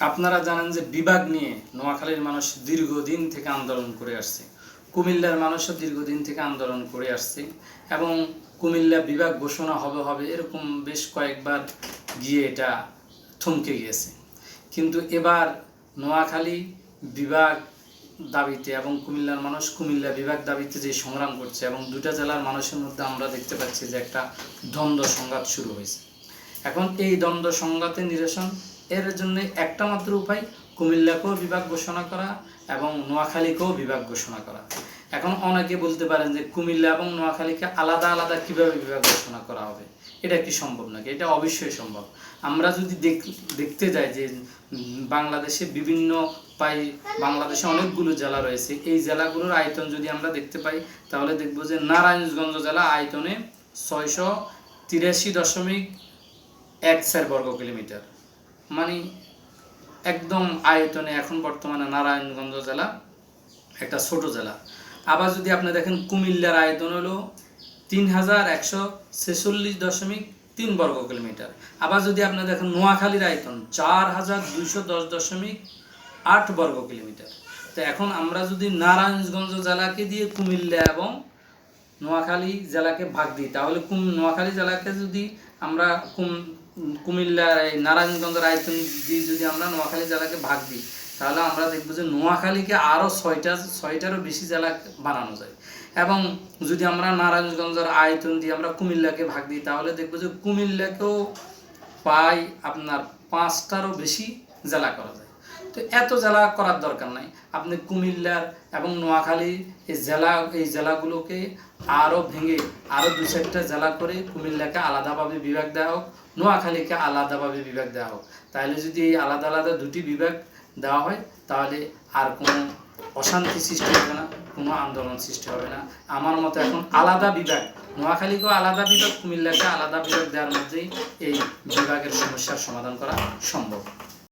আপনারা জানেন যে বিভাগ নিয়ে নোয়াখালীর মানুষ দীর্ঘদিন থেকে আন্দোলন করে আসছে, কুমিল্লার মানুষও দীর্ঘদিন থেকে আন্দোলন করে আসছে এবং কুমিল্লা বিভাগ ঘোষণা হবে হবে এরকম বেশ কয়েকবার গিয়ে এটা থমকে গিয়েছে। কিন্তু এবার নোয়াখালী বিভাগ দাবিতে এবং কুমিল্লার মানুষ কুমিল্লা বিভাগ দাবিতে যে সংগ্রাম করছে এবং দুটা জেলার মানুষের মধ্যে আমরা দেখতে পাচ্ছি যে একটা দ্বন্দ্ব সংঘাত শুরু হয়েছে। এখন এই দ্বন্দ্ব সংঘাতের নিরসন এর জন্য একটা মাত্র উপায়, কুমিল্লাকেও বিভাগ ঘোষণা করা এবং নোয়াখালীকেও বিভাগ ঘোষণা করা। এখন অনেকে বলতে পারেন যে কুমিল্লা এবং নোয়াখালীকে আলাদা আলাদা কিভাবে বিভাগ ঘোষণা করা হবে, এটা কি সম্ভব নাকি? এটা অবশ্যই সম্ভব। আমরা যদি দেখতে যাই যে বাংলাদেশে বাংলাদেশে অনেকগুলো জেলা রয়েছে, এই জেলাগুলোর আয়তন যদি আমরা দেখতে পাই তাহলে দেখব যে নারায়ণগঞ্জ জেলা আয়তনে 683.14 বর্গ কিলোমিটার, মানে একদম আয়তনে এখন বর্তমানে নারায়ণগঞ্জ জেলা একটা ছোট জেলা। আবার যদি আপনি দেখেন কুমিল্লার আয়তন হলো 3146.3 বর্গ কিলোমিটার। আবার যদি আপনি দেখেন নোয়াখালীর আয়তন 4210.8 বর্গ কিলোমিটার। তো এখন আমরা যদি নারায়ণগঞ্জ জেলাকে দিয়ে কুমিল্লা এবং নোয়াখালী জেলাকে ভাগ দিই তাহলে নোয়াখালী জেলাকে যদি আমরা কুমিল্লা নারায়ণগঞ্জের আয়তন দিয়ে যদি আমরা নোয়াখালী জেলাকে ভাগ দিই তাহলে আমরা দেখবো যে নোয়াখালীকে আরও ছয়টারও বেশি জেলা বানানো যায়। এবং যদি আমরা নারায়ণগঞ্জের আয়তন দিয়ে আমরা কুমিল্লাকে ভাগ দিই তাহলে দেখবো যে কুমিল্লাকেও প্রায় আপনার 5টারও বেশি জেলা করা যায়। তো এত জেলা করার দরকার নাই, আপনি কুমিল্লার এবং নোয়াখালী এই জেলাগুলোকে আরও ভেঙে আরও 2-4টা জেলা করে কুমিল্লাকে আলাদাভাবে বিভাগ দেওয়া হোক, নোয়াখালীকে আলাদাভাবে বিভাগ দেওয়া হোক। তাহলে যদি এই আলাদা আলাদা দুটি বিভাগ দেওয়া হয় তাহলে আর কোনো অশান্তি সৃষ্টি হবে না, কোনো আন্দোলন সৃষ্টি হবে না। আমার মতে এখন আলাদা বিভাগ, নোয়াখালীকেও আলাদা বিভাগ, কুমিল্লাকে আলাদা বিভাগ দেওয়ার মধ্যেই এই বিভাগের সমস্যার সমাধান করা সম্ভব।